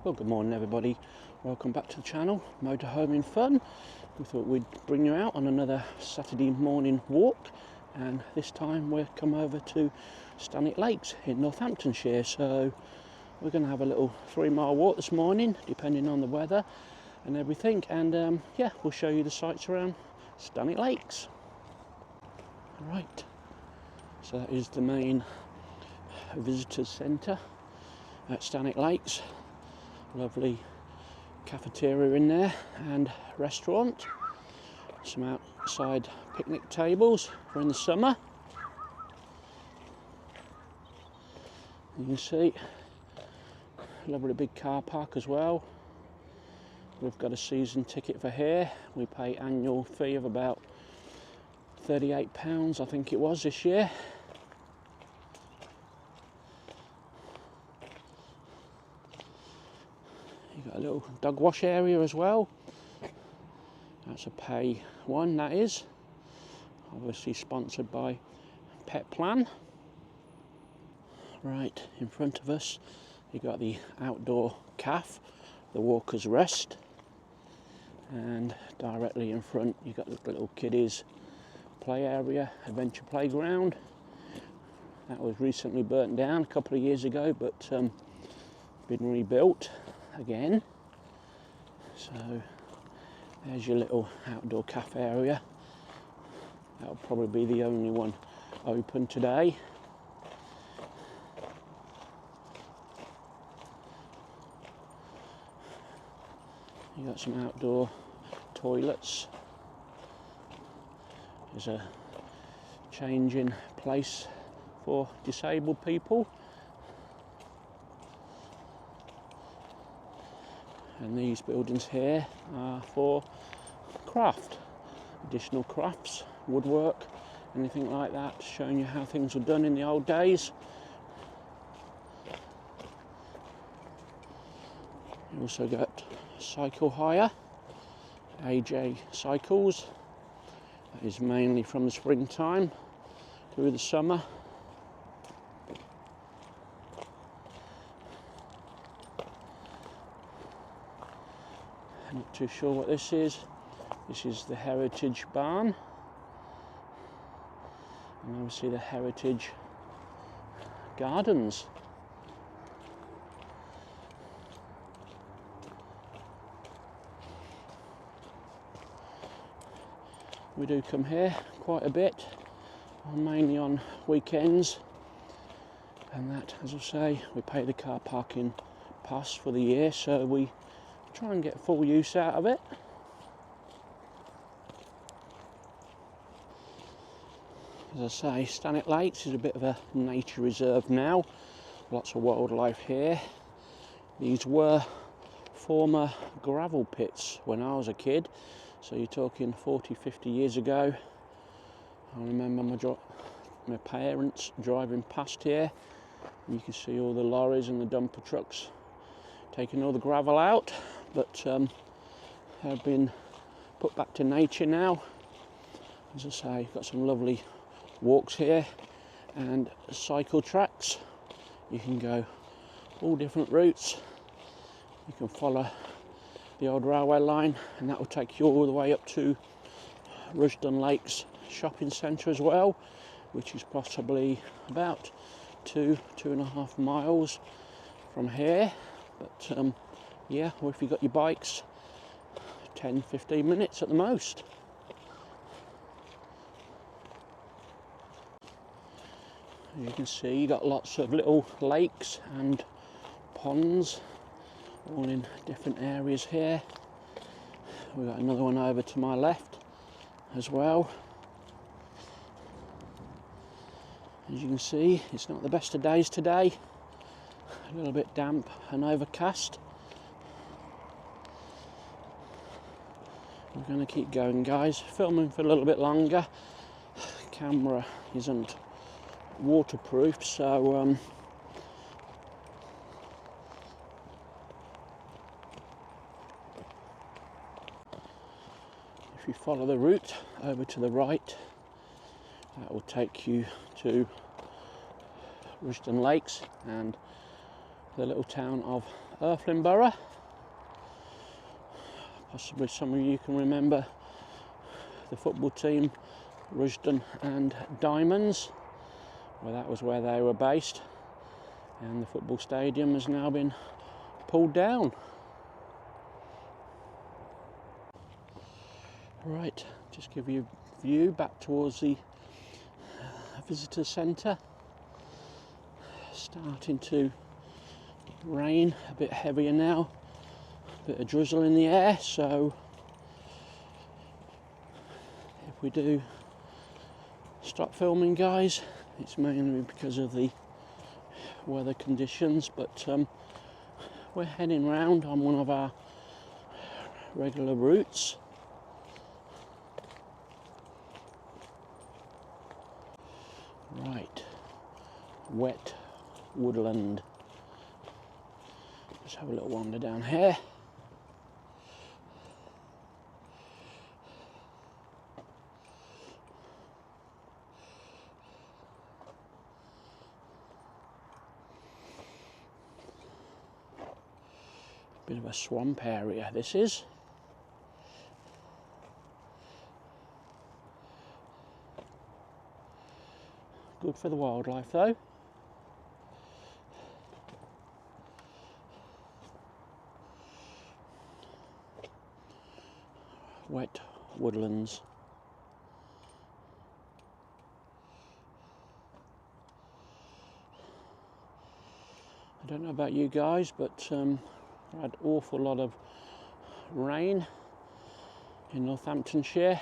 Well, good morning everybody, welcome back to the channel, Motorhoming Fun. We thought we'd bring you out on another Saturday morning walk, and this time we've come over to Stanwick Lakes in Northamptonshire. So we're going to have a little 3-mile walk this morning, depending on the weather and everything, and yeah, we'll show you the sights around Stanwick Lakes. Right, so that is the main visitors centre at Stanwick Lakes. Lovely cafeteria in there and restaurant, some outside picnic tables for in the summer. You can see lovely big car park as well. We've got a season ticket for here. We pay annual fee of about £38 I think it was this year. You've got a little dog wash area as well. That's a pay one, that is. Obviously sponsored by Pet Plan. Right, in front of us you've got the outdoor cafe, the Walker's Rest. And directly in front you've got the little kiddies play area, adventure playground. That was recently burnt down a couple of years ago, but been rebuilt again. So there's your little outdoor cafe area. That'll probably be the only one open today. You got some outdoor toilets. There's a changing place for disabled people. And these buildings here are for craft, additional crafts, woodwork, anything like that, showing you how things were done in the old days. You also got cycle hire, AJ cycles. That is mainly from the springtime through the summer. I'm not too sure what this is. This is the Heritage Barn, and obviously the Heritage Gardens. We do come here quite a bit, mainly on weekends, and that, as I say, we pay the car parking pass for the year, so we try and get full use out of it. As I say, Stanwick Lakes is a bit of a nature reserve now. Lots of wildlife here. These were former gravel pits when I was a kid, so you're talking 40-50 years ago. I remember my parents driving past here. You can see all the lorries and the dumper trucks taking all the gravel out, but have been put back to nature now. As I say, got some lovely walks here and cycle tracks. You can go all different routes. You can follow the old railway line, and that will take you all the way up to Rusden Lakes shopping centre as well, which is possibly about 2.5 miles from here. But yeah, or if you've got your bikes, 10-15 minutes at the most. You can see you got lots of little lakes and ponds, all in different areas here. We've got another one over to my left as well. As you can see, it's not the best of days today. A little bit damp and overcast. We're going to keep going, guys, filming for a little bit longer. Camera isn't waterproof, so if you follow the route over to the right, that will take you to Rusden Lakes and the little town of Earthling Borough. Possibly some of you can remember the football team Rusden and Diamonds, well, that was where they were based, and the football stadium has now been pulled down. Right, just give you a view back towards the visitor centre. Starting to rain, a bit heavier now, a bit of drizzle in the air, so if we do stop filming, guys, it's mainly because of the weather conditions, but we're heading round on one of our regular routes. Right, wet woodland. Let's have a little wander down here. Bit of a swamp area this is. Good for the wildlife though. Wet woodlands. I don't know about you guys, but I had an awful lot of rain in Northamptonshire.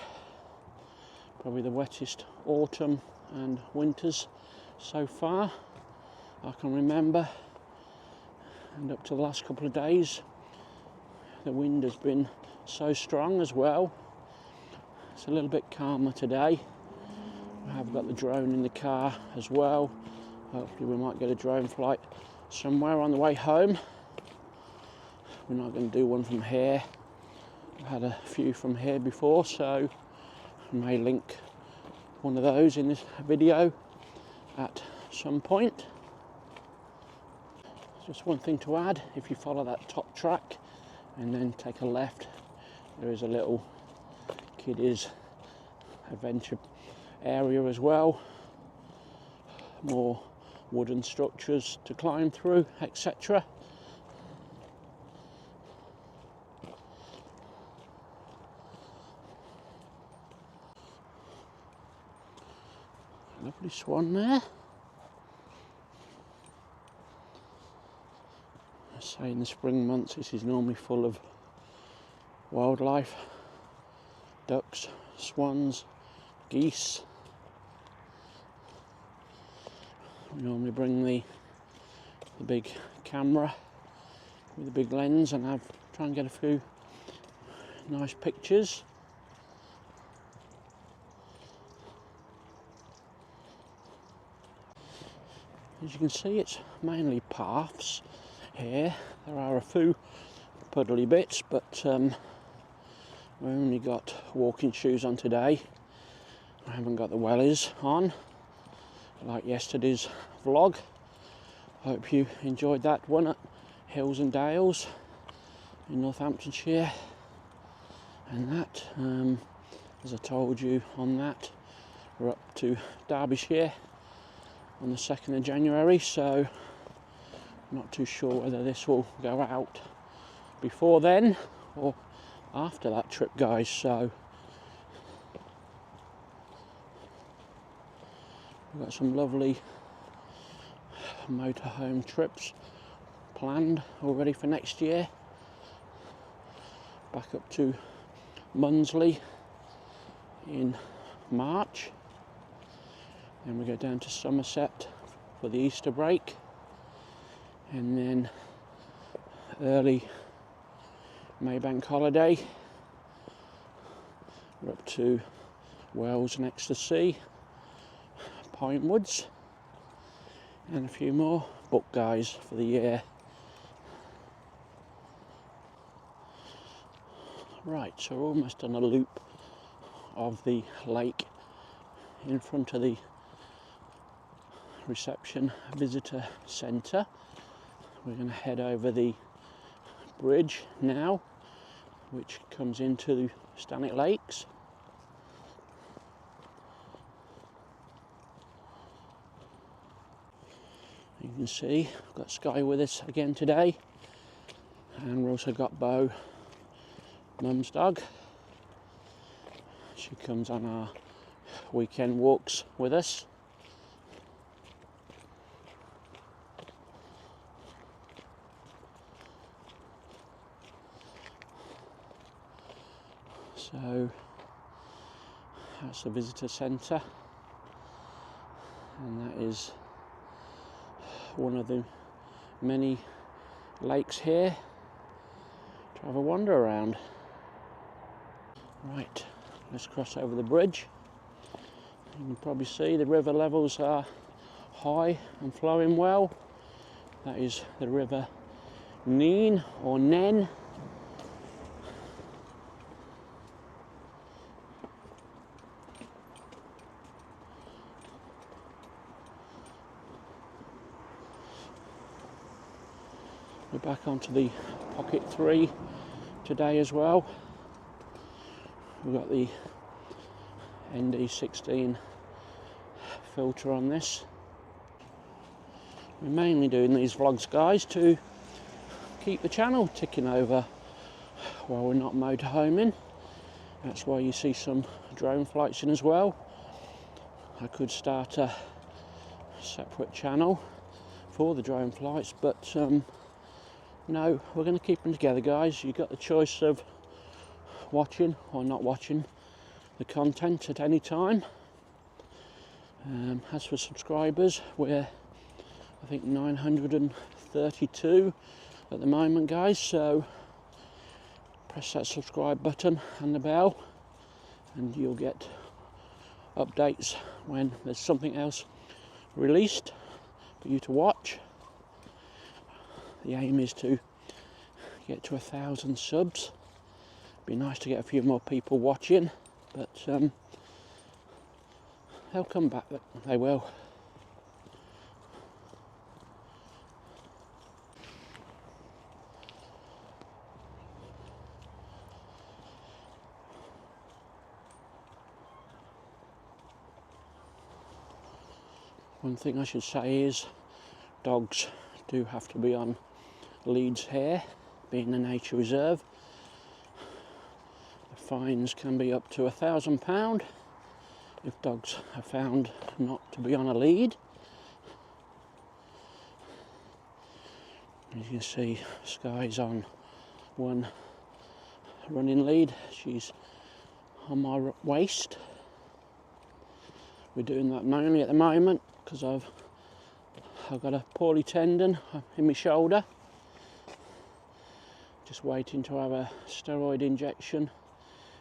Probably the wettest autumn and winters so far I can remember, and up to the last couple of days the wind has been so strong as well. It's a little bit calmer today. I have got the drone in the car as well. Hopefully we might get a drone flight somewhere on the way home. We're not going to do one from here. I've had a few from here before, so I may link one of those in this video at some point. Just one thing to add, if you follow that top track and then take a left, there is a little kiddies adventure area as well. More wooden structures to climb through, etc. Lovely swan there. I say in the spring months this is normally full of wildlife, ducks, swans, geese. We normally bring the big camera with a big lens and try and get a few nice pictures. As you can see, it's mainly paths here. There are a few puddly bits, but we only got walking shoes on today. I haven't got the wellies on like yesterday's vlog. Hope you enjoyed that one at Hills and Dales in Northamptonshire. And that, as I told you on that, we're up to Derbyshire on the 2nd of January, so I'm not too sure whether this will go out before then or after that trip, guys. So we've got some lovely motorhome trips planned already for next year. Back up to Munsley in March. Then we go down to Somerset for the Easter break, and then early Maybank holiday we're up to Wales next to sea, Pine Woods, and a few more book guys for the year. Right, so we're almost on a loop of the lake in front of the reception visitor centre. We're going to head over the bridge now, which comes into Stanwick Lakes. You can see we've got Sky with us again today, and we've also got Bo, Mum's dog. She comes on our weekend walks with us. So that's the visitor centre, and that is one of the many lakes here to have a wander around. Right, let's cross over the bridge. You can probably see the river levels are high and flowing well. That is the river Nene or Nen. We're back onto the Pocket 3 today as well. We've got the ND16 filter on this. We're mainly doing these vlogs, guys, to keep the channel ticking over while we're not motorhoming. That's why you see some drone flights in as well. I could start a separate channel for the drone flights, but no, we're going to keep them together, guys. You've got the choice of watching or not watching the content at any time. As for subscribers, we're I think 932 at the moment, guys, so press that subscribe button and the bell and you'll get updates when there's something else released for you to watch. The aim is to get to 1,000 subs. Be nice to get a few more people watching, but they'll come back, they will. One thing I should say is dogs do have to be on leads here, being a nature reserve. The fines can be up to £1,000 if dogs are found not to be on a lead. As you can see, Sky's on one running lead. She's on my waist. We're doing that mainly at the moment because I've got a poorly tendon in my shoulder. Just waiting to have a steroid injection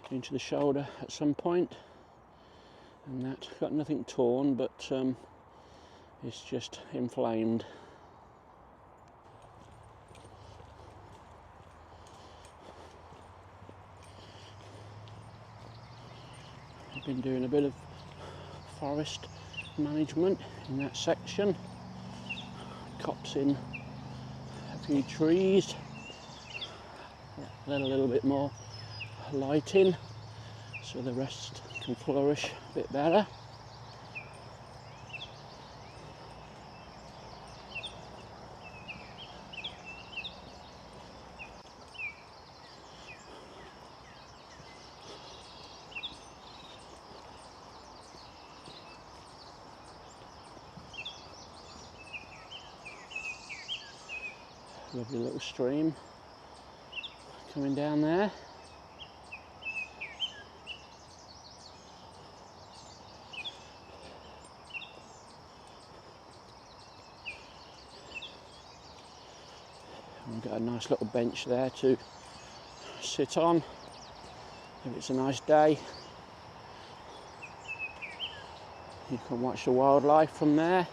into the shoulder at some point, and that got nothing torn, but it's just inflamed. I've been doing a bit of forest management in that section, cops in a few trees, let a little bit more light in so the rest can flourish a bit better. Lovely little stream coming down there. We've got a nice little bench there to sit on if it's a nice day. You can watch the wildlife from there,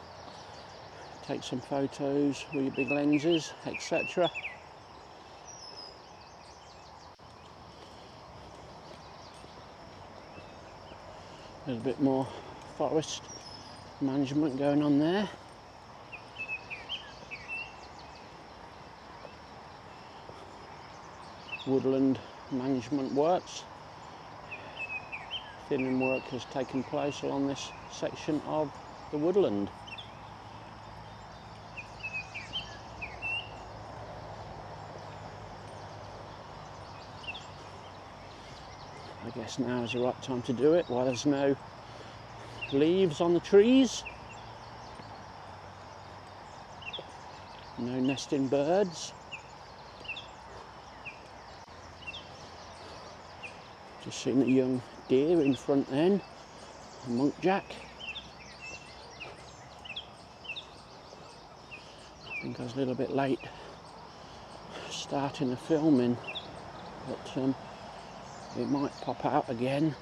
take some photos with your big lenses, etc. There's a bit more forest management going on there. woodland management works. Thinning work has taken place along this section of the woodland. I guess now is the right time to do it while there's no leaves on the trees, no nesting birds. Just seen a young deer in front then, a muntjac. I think I was a little bit late starting the filming, but it might pop out again.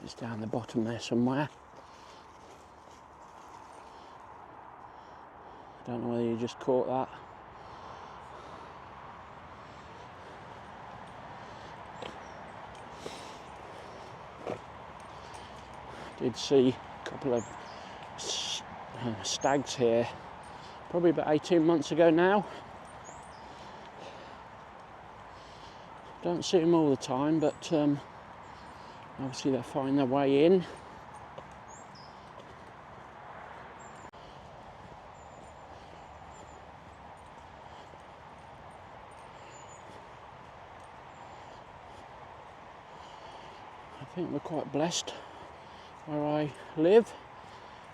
It's down the bottom there somewhere. I don't know whether you just caught that. Did see a couple of stags here, probably about 18 months ago now. Don't see them all the time, but obviously they find their way in. I think we're quite blessed where I live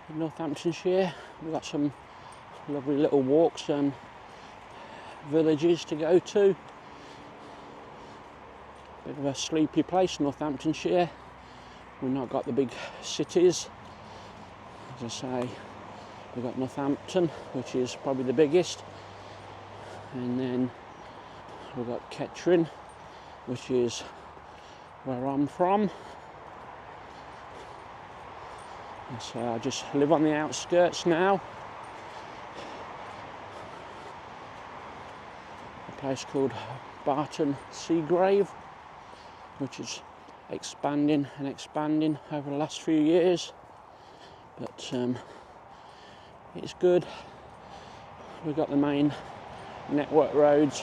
in Northamptonshire. We've got some lovely little walks and villages to go to. Bit of a sleepy place, Northamptonshire. We've not got the big cities. As I say, we've got Northampton, which is probably the biggest, and then we've got Kettering, which is where I'm from. And so I just live on the outskirts now. A place called Barton Seagrave, which is expanding and expanding over the last few years, but it's good. We've got the main network roads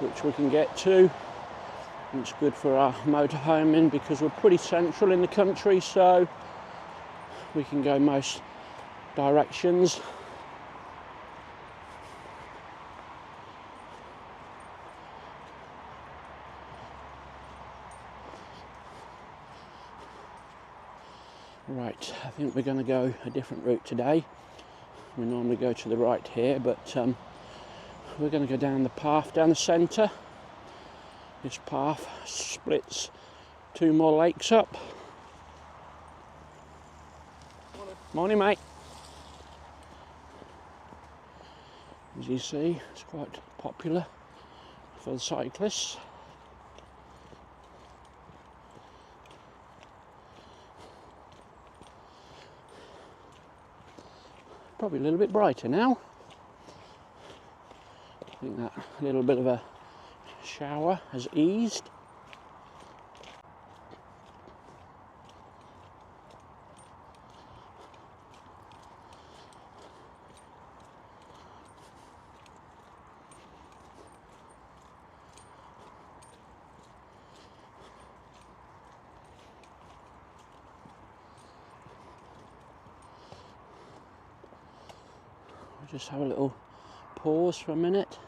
which we can get to. It's good for our motorhoming because we're pretty central in the country, so we can go most directions. Right, I think we're going to go a different route today. We normally go to the right here, but we're going to go down the path down the centre. This path splits 2 more lakes up. Morning, mate. As you see, it's quite popular for the cyclists. Probably a little bit brighter now. I think that little bit of a shower has eased. Just have a little pause for a minute.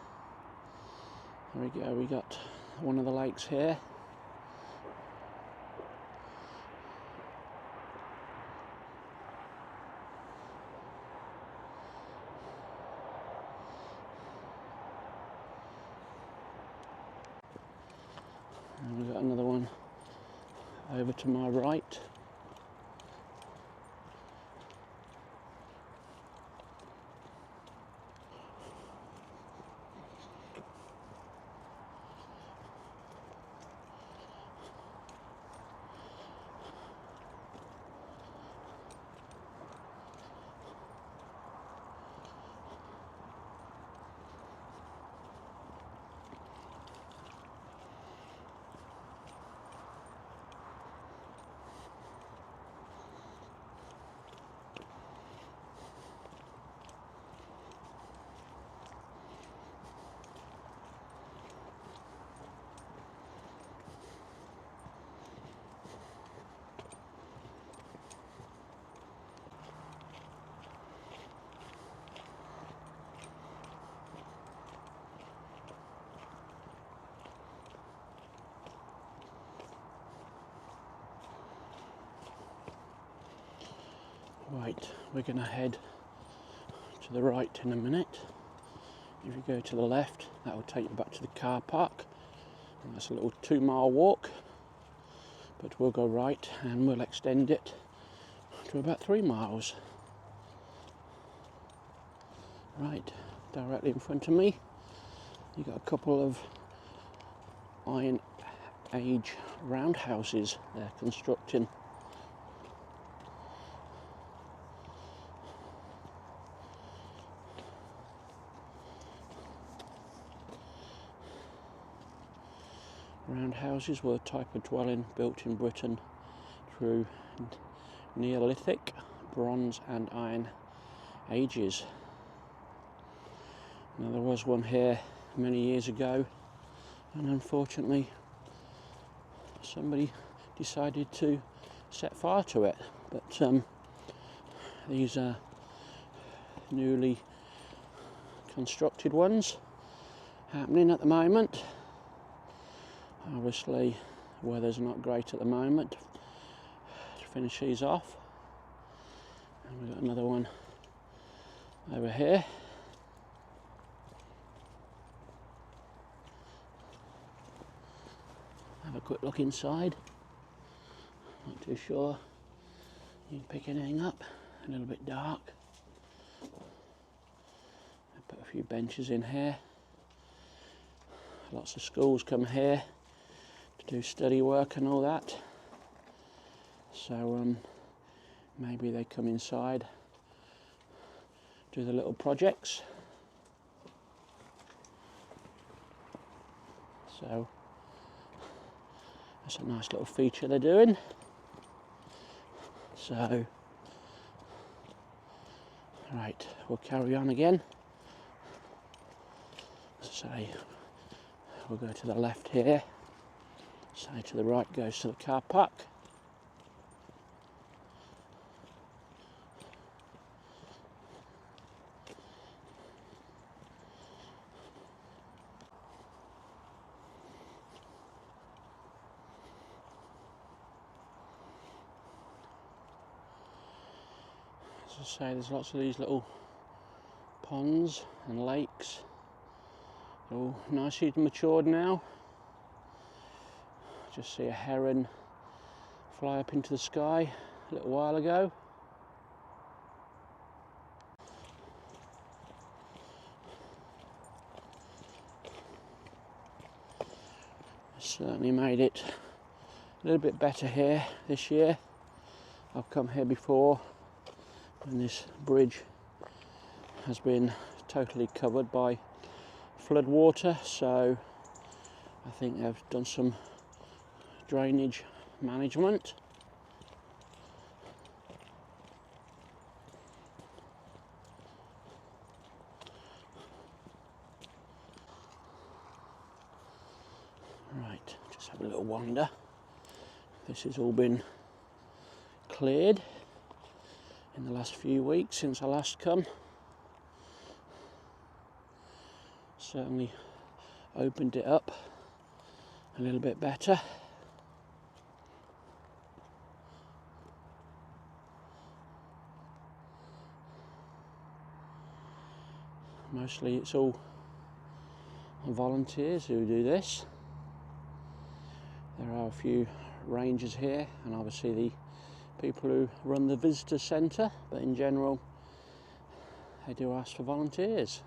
There we go, we got one of the lakes here. And we've got another one over to my right. Right, we're going to head to the right in a minute. If you go to the left, that will take you back to the car park. And that's a little 2-mile walk. But we'll go right and we'll extend it to about 3 miles. Right, directly in front of me, you've got a couple of Iron Age roundhouses they're constructing. Roundhouses were a type of dwelling built in Britain through Neolithic, Bronze and Iron Ages. Now there was one here many years ago, and unfortunately somebody decided to set fire to it, but these are newly constructed ones happening at the moment. Obviously weather's not great at the moment to finish these off, and we've got another one over here. Have a quick look inside. Not too sure you can pick anything up. A little bit dark. I put a few benches in here. Lots of schools come here to do study work and all that. So maybe they come inside, do the little projects. So that's a nice little feature they're doing. So, right, we'll carry on again. Say, we'll go to the left here. Say to the right goes to the car park. As I say, there's lots of these little ponds and lakes. They're all nicely matured now. Just see a heron fly up into the sky a little while ago. It's certainly made it a little bit better here this year. I've come here before and this bridge has been totally covered by flood water, so I think they've done some drainage management. Right, just have a little wander. This has all been cleared in the last few weeks since I last come. Certainly opened it up a little bit better. Mostly it's all volunteers who do this. There are a few rangers here and obviously the people who run the visitor centre, but in general they do ask for volunteers.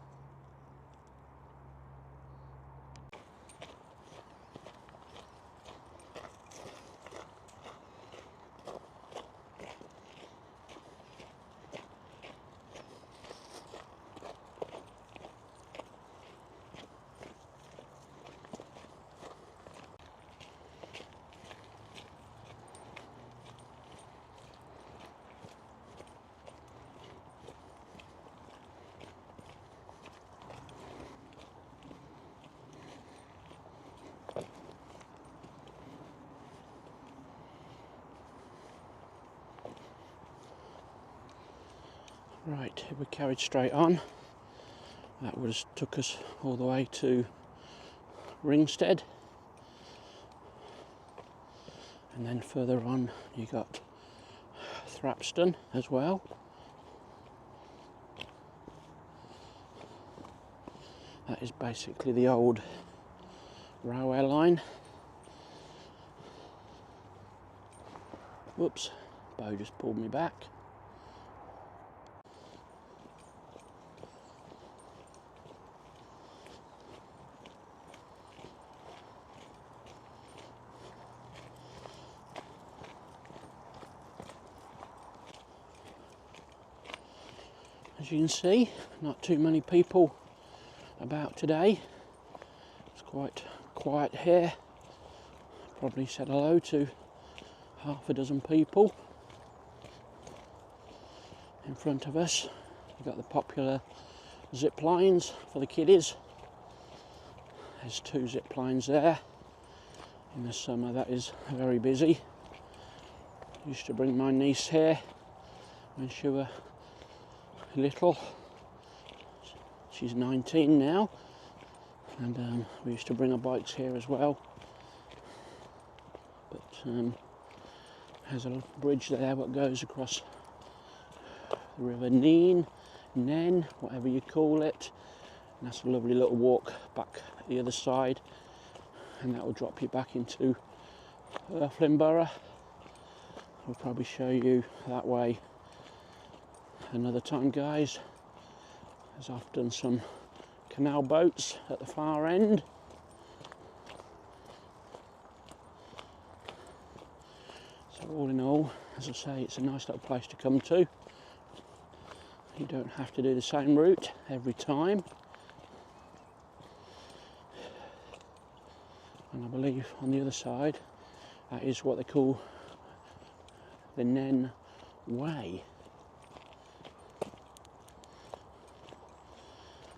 Right, if we carried straight on, that would have took us all the way to Ringstead, and then further on you got Thrapston as well. That is basically the old railway line. Whoops, Bo just pulled me back. As you can see, not too many people about today. It's quite quiet here. Probably said hello to half a dozen people. In front of us, we've got the popular zip lines for the kiddies. There's 2 zip lines there. In the summer that is very busy. Used to bring my niece here when she was little. She's 19 now, and we used to bring our bikes here as well. But there's a bridge there that goes across the River Nen, whatever you call it. And that's a lovely little walk back the other side, and that will drop you back into Borough. I'll probably show you that way another time, guys. There's often some canal boats at the far end. So all in all, as I say, it's a nice little place to come to. You don't have to do the same route every time. And I believe on the other side, that is what they call the Nen Way.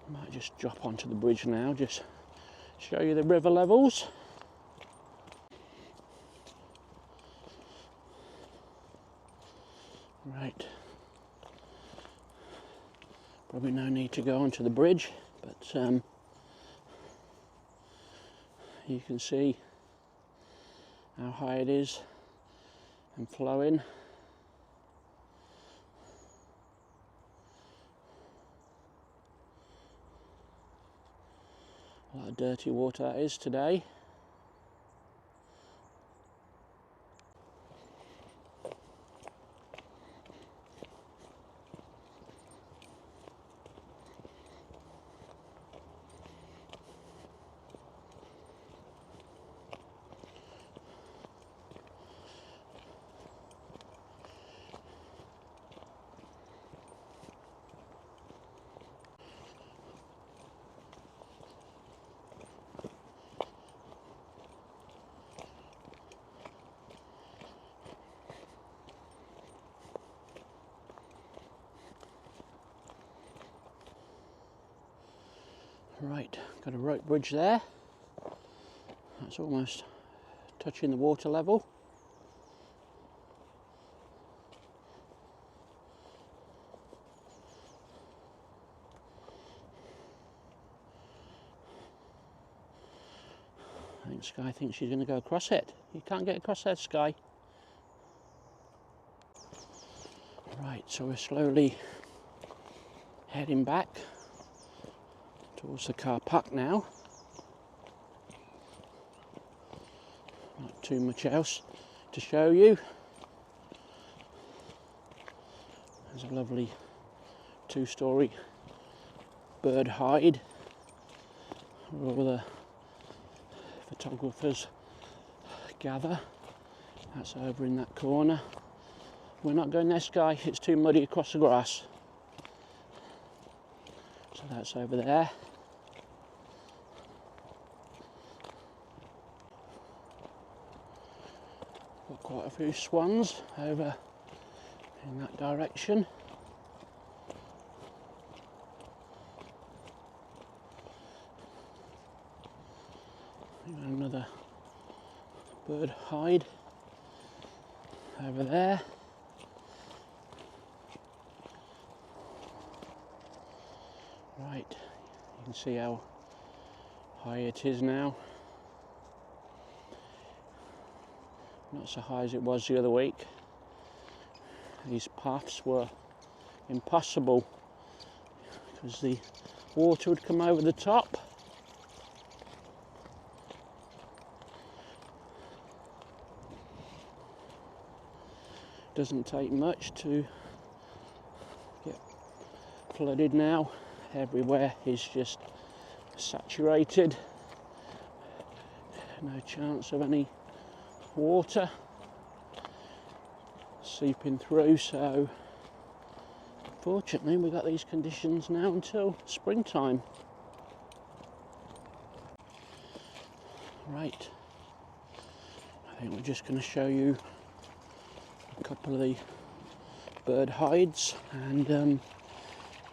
Might just drop onto the bridge now, just show you the river levels. Right, probably no need to go onto the bridge, but you can see how high it is and flowing. A lot of dirty water that is today. Right, got a rope bridge there. That's almost touching the water level. I think Sky thinks she's going to go across it. You can't get across there, Sky. Right, so we're slowly heading back towards the car park now. Not too much else to show you. There's a lovely 2-storey bird hide where all the photographers gather. That's over in that corner. We're not going there, Sky, it's too muddy across the grass. So that's over there. Got quite a few swans over in that direction. Another bird hide over there. Right, you can see how high it is now. Not so high as it was the other week. these paths were impossible because the water would come over the top. Doesn't take much to get flooded now. Everywhere is just saturated. No chance of any water seeping through, so fortunately we've got these conditions now until springtime. Right, I think we're just going to show you a couple of the bird hides and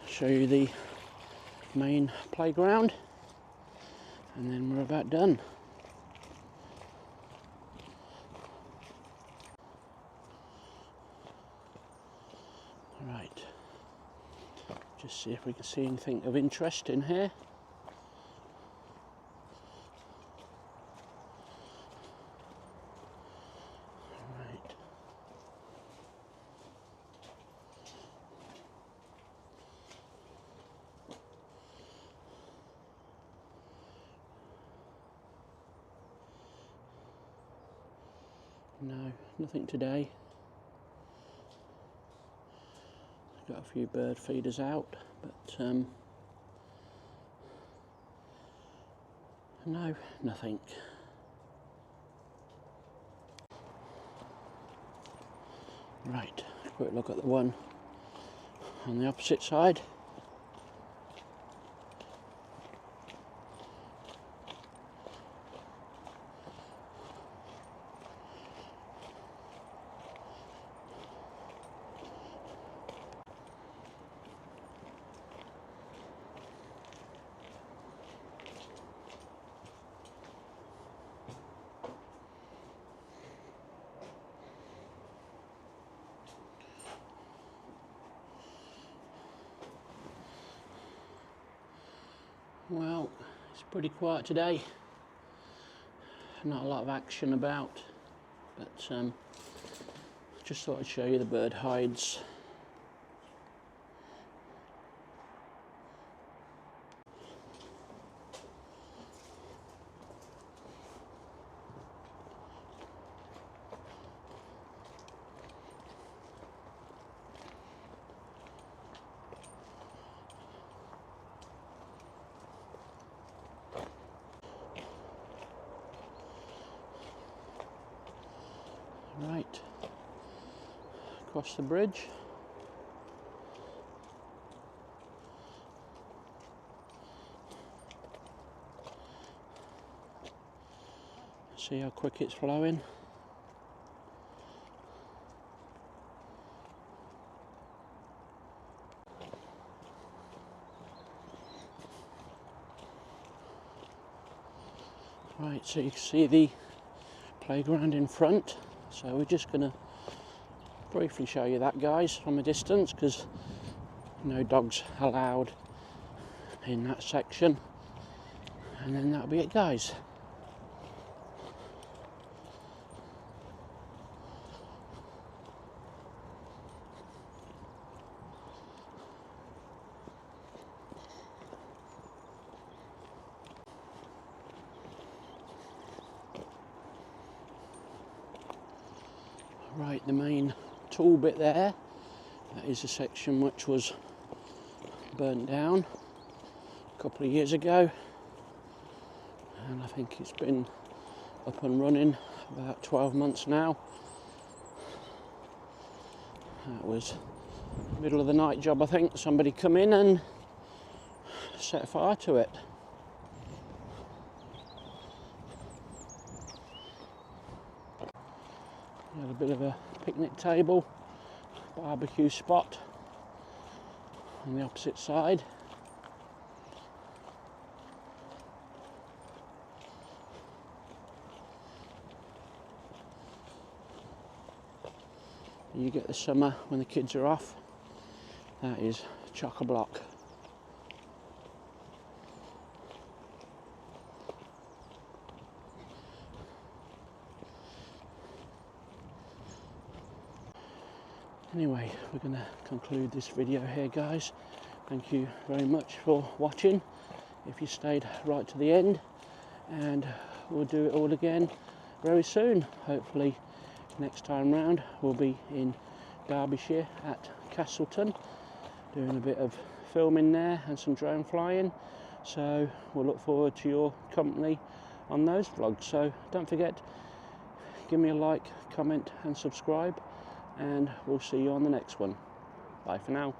show you the main playground, and then we're about done. Right, just see if we can see anything of interest in here. Right. No, nothing today. Got a few bird feeders out, but no, nothing. Right, quick look at the one on the opposite side. Well, it's pretty quiet today. Not a lot of action about, but just thought I'd show you the bird hides. Right, across the bridge. See how quick it's flowing. Right, so you can see the playground in front. So we're just going to briefly show you that, guys, from a distance, because no dogs allowed in that section. And then that'll be it, guys. Right, the main tall bit there, that is a section which was burnt down a couple of years ago, and I think it's been up and running about 12 months now. That was middle of the night job, I think. Somebody come in and set fire to it. Had a bit of a picnic table, barbecue spot on the opposite side. You get the summer when the kids are off, that is chock-a-block. Anyway, we're going to conclude this video here, guys. Thank you very much for watching, if you stayed right to the end, and we'll do it all again very soon. Hopefully next time round we'll be in Derbyshire at Castleton, doing a bit of filming there and some drone flying, so we'll look forward to your company on those vlogs. So don't forget, give me a like, comment and subscribe, and we'll see you on the next one. Bye for now.